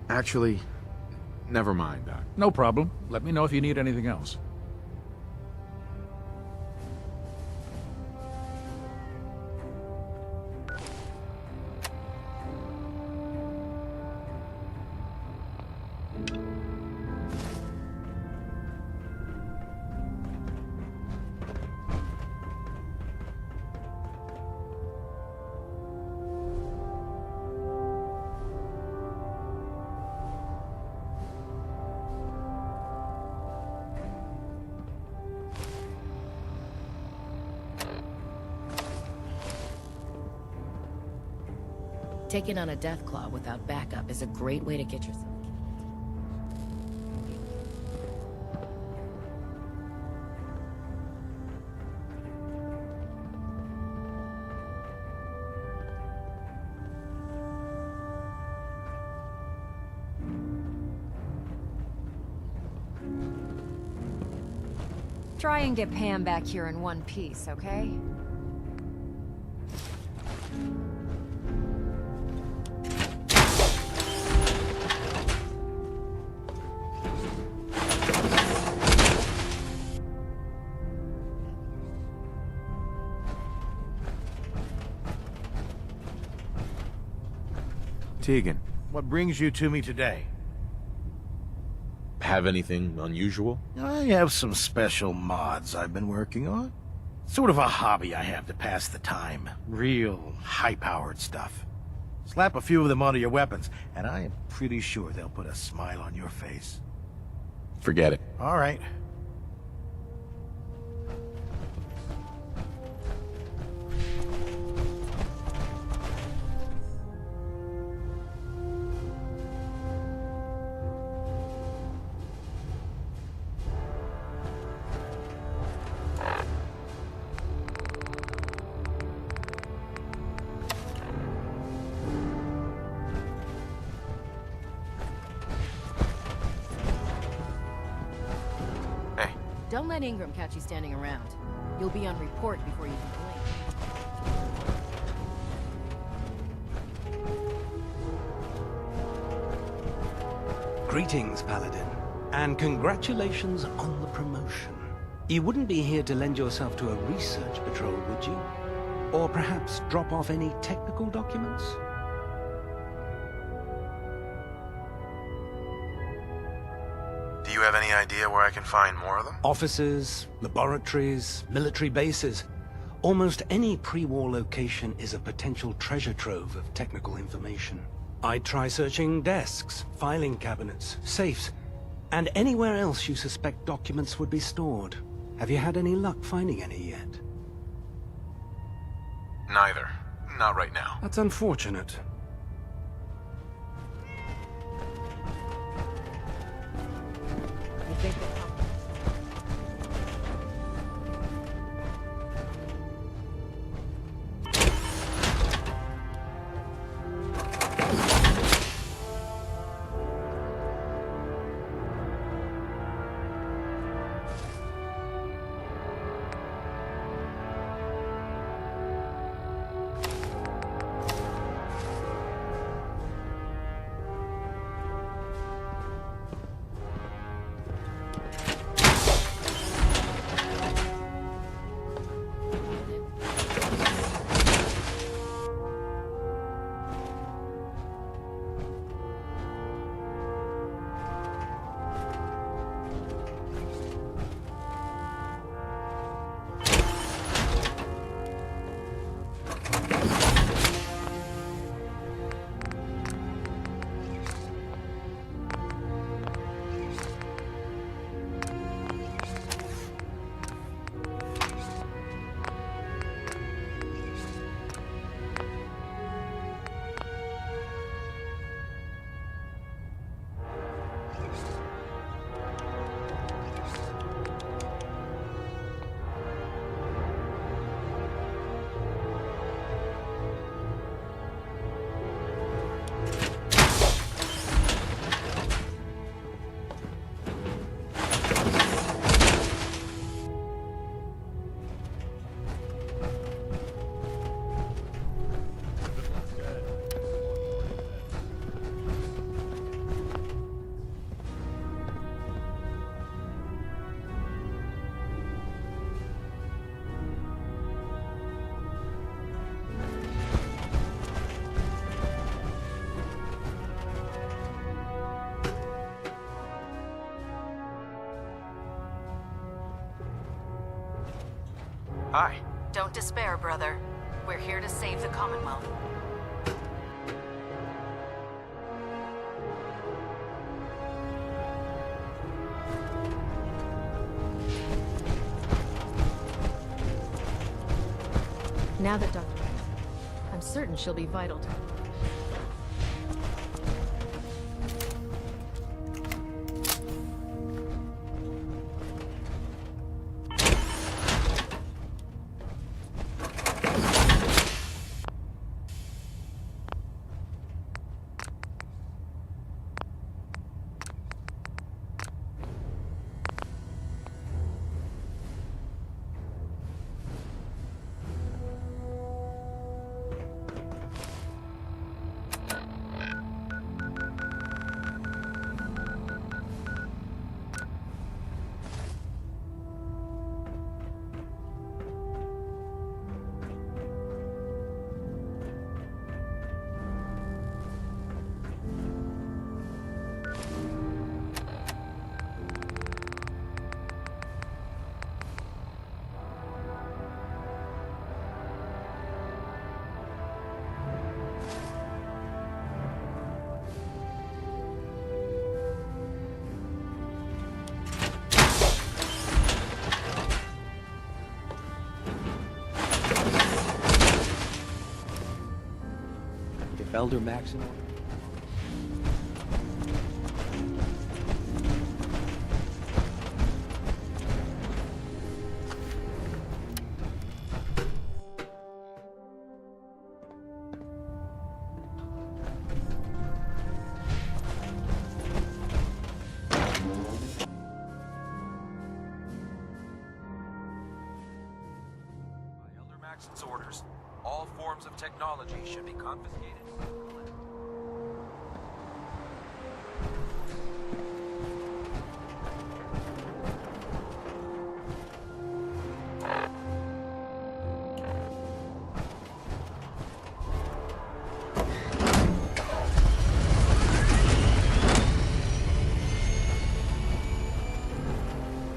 Actually, never mind, Doc. No problem. Let me know if you need anything else. Taking on a Deathclaw without backup is a great way to get yourself killed. Try and get Pam back here in one piece, okay? Tegan, What brings you to me today? have anything unusual? I have some special mods I've been working on. Sort of a hobby I have to pass the time. Real high-powered stuff. Slap a few of them onto your weapons, and I am pretty sure they'll put a smile on your face. Forget it. All right. Don't let Ingram catch you standing around. You'll be on report before you can blink. Greetings, Paladin. And congratulations on the promotion. You wouldn't be here to lend yourself to a research patrol, would you? Or perhaps drop off any technical documents? Do you have any idea where I can find more of them? Offices, laboratories, military bases. Almost any pre-war location is a potential treasure trove of technical information. I'd try searching desks, filing cabinets, safes, and anywhere else you suspect documents would be stored. Have you had any luck finding any yet? Neither. Not right now. That's unfortunate. You think that Hi. Don't despair, brother. We're here to save the Commonwealth. Now that Dr. I'm certain she'll be vital to... Elder Max in order? Elder Maxon's orders. All forms of technology should be confiscated.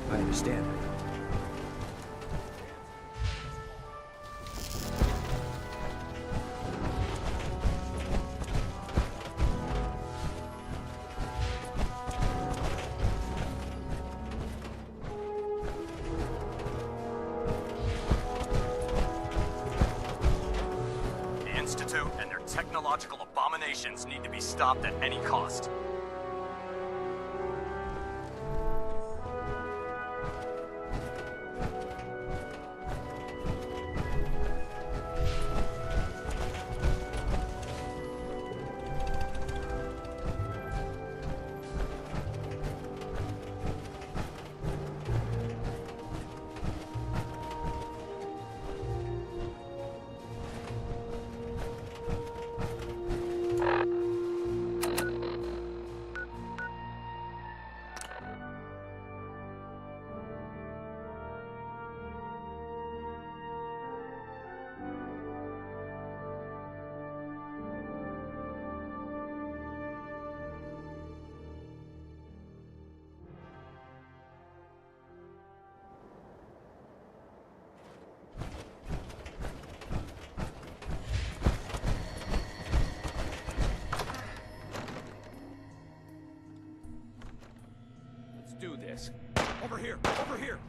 I understand. The Institute and their technological abominations need to be stopped at any cost. Do this. Over here! Over here!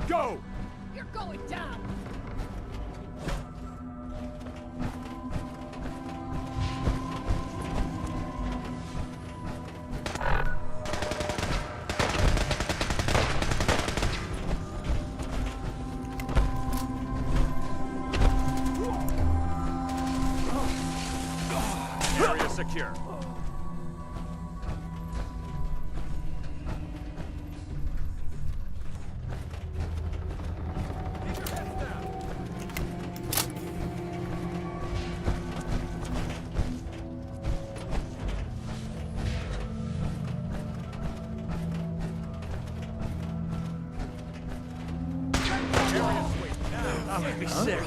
Go! You're going down! secure. That made me sick.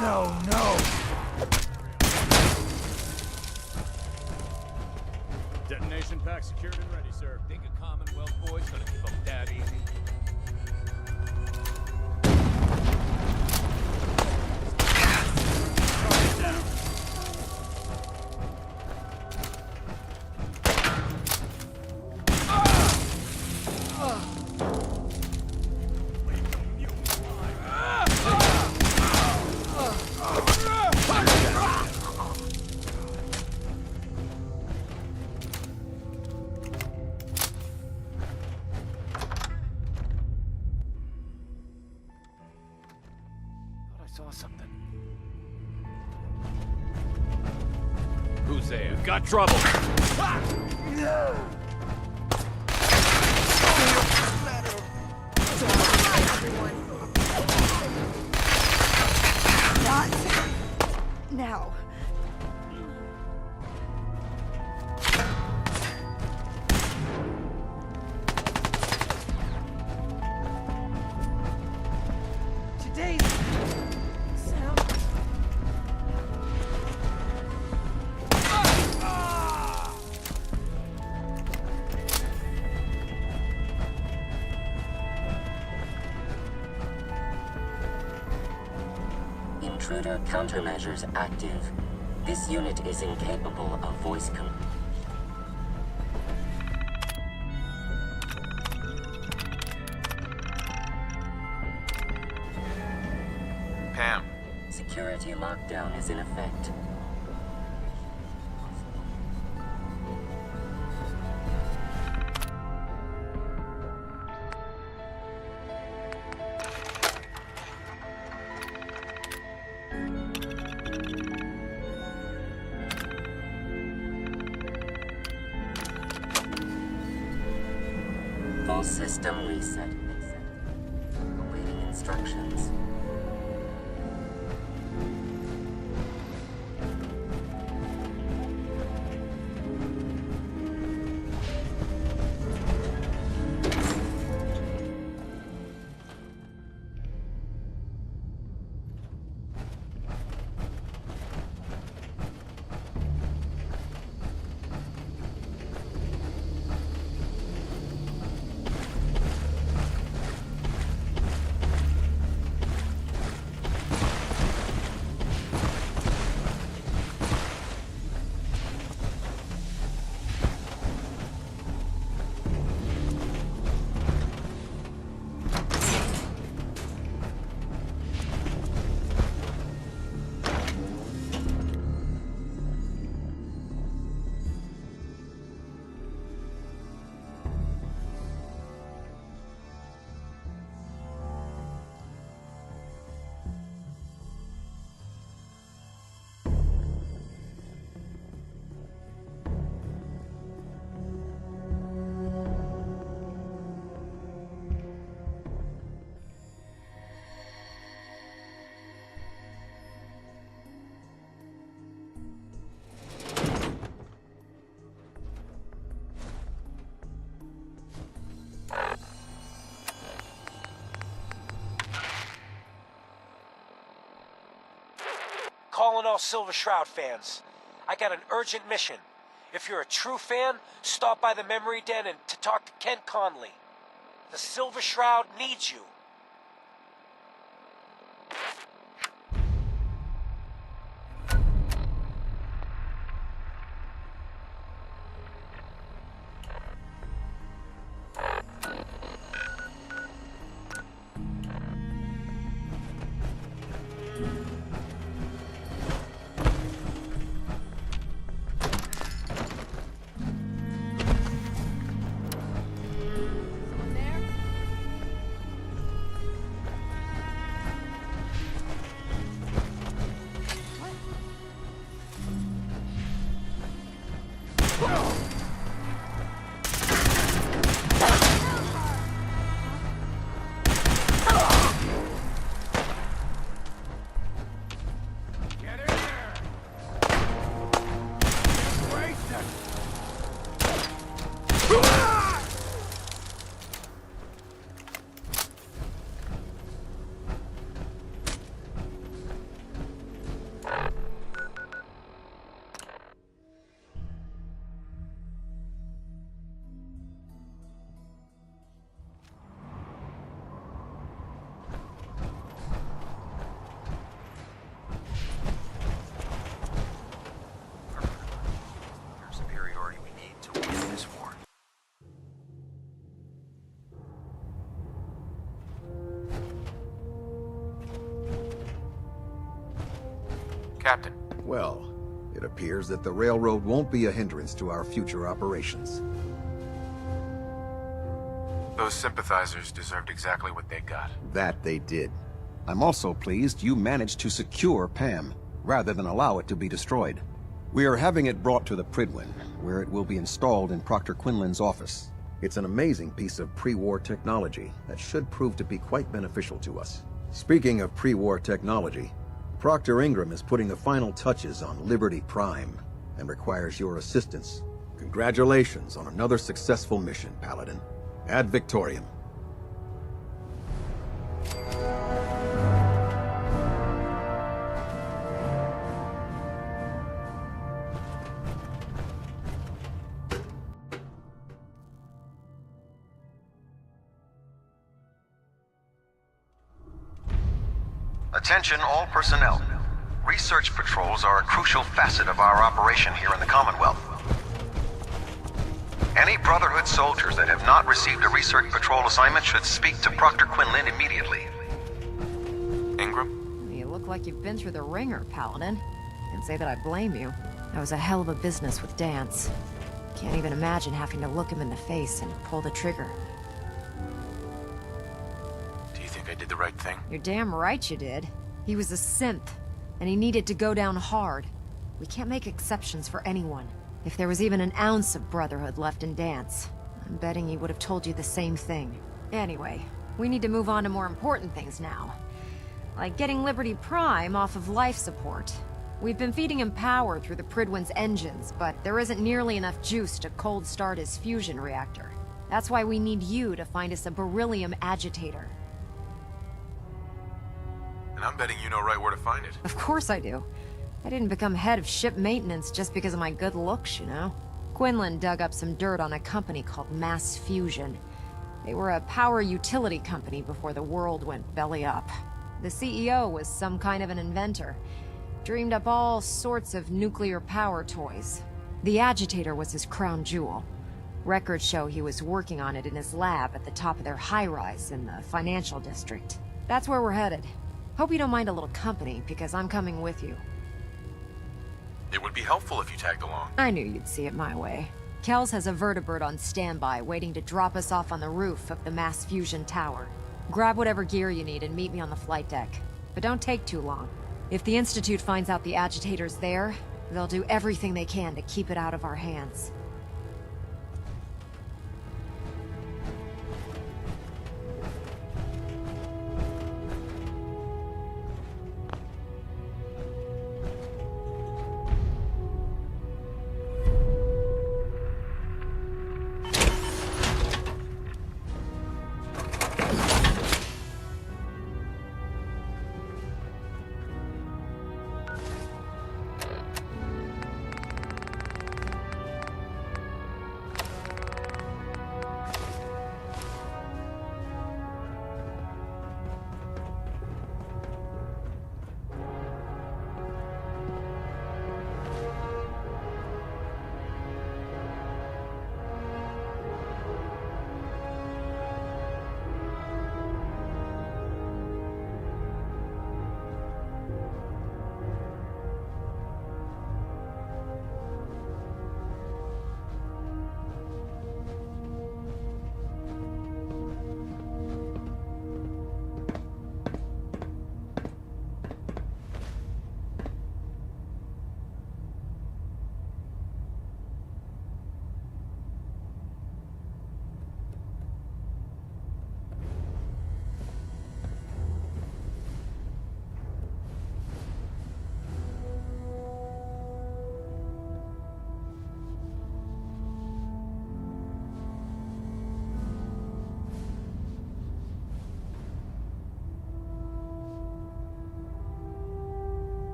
No. Detonation pack secured and ready, sir. Think a Commonwealth boy's gonna give up that easy? Saw something. Who's there? Got trouble. Not now. Today's sound. Intruder countermeasures active. This unit is incapable of voice Pam. Security lockdown is in effect. Full system reset. Awaiting instructions. Calling all Silver Shroud fans. I got an urgent mission. If you're a true fan, stop by the Memory Den and to talk to Ken Conley. The Silver Shroud needs you. Superiority we need to win this war. Captain. Well, it appears that the railroad won't be a hindrance to our future operations. Those sympathizers deserved exactly what they got. That they did. I'm also pleased you managed to secure Pam, rather than allow it to be destroyed. We are having it brought to the Pridwen, where it will be installed in Proctor Quinlan's office. It's an amazing piece of pre-war technology that should prove to be quite beneficial to us. Speaking of pre-war technology, Proctor Ingram is putting the final touches on Liberty Prime and requires your assistance. Congratulations on another successful mission, Paladin. Ad Victoriam. Attention all personnel. Research patrols are a crucial facet of our operation here in the Commonwealth. Any Brotherhood soldiers that have not received a research patrol assignment should speak to Proctor Quinlan immediately. Ingram? You look like you've been through the ringer, Paladin. Can't say that I blame you. That was a hell of a business with Dance. Can't even imagine having to look him in the face and pull the trigger. Do you think I did the right thing? You're damn right you did. He was a synth, and he needed to go down hard. We can't make exceptions for anyone. If there was even an ounce of Brotherhood left in Dance, I'm betting he would have told you the same thing. Anyway, we need to move on to more important things now. Like getting Liberty Prime off of life support. We've been feeding him power through the Pridwen's engines, but there isn't nearly enough juice to cold start his fusion reactor. That's why we need you to find us a beryllium agitator. And I'm betting you know right where to find it. Of course I do. I didn't become head of ship maintenance just because of my good looks, you know? Quinlan dug up some dirt on a company called Mass Fusion. They were a power utility company before the world went belly up. The CEO was some kind of an inventor. Dreamed up all sorts of nuclear power toys. The agitator was his crown jewel. Records show he was working on it in his lab at the top of their high-rise in the financial district. That's where we're headed. Hope you don't mind a little company, because I'm coming with you. It would be helpful if you tagged along. I knew you'd see it my way. Kells has a vertibird on standby, waiting to drop us off on the roof of the Mass Fusion Tower. Grab whatever gear you need and meet me on the flight deck. But don't take too long. If the Institute finds out the agitator's there, they'll do everything they can to keep it out of our hands.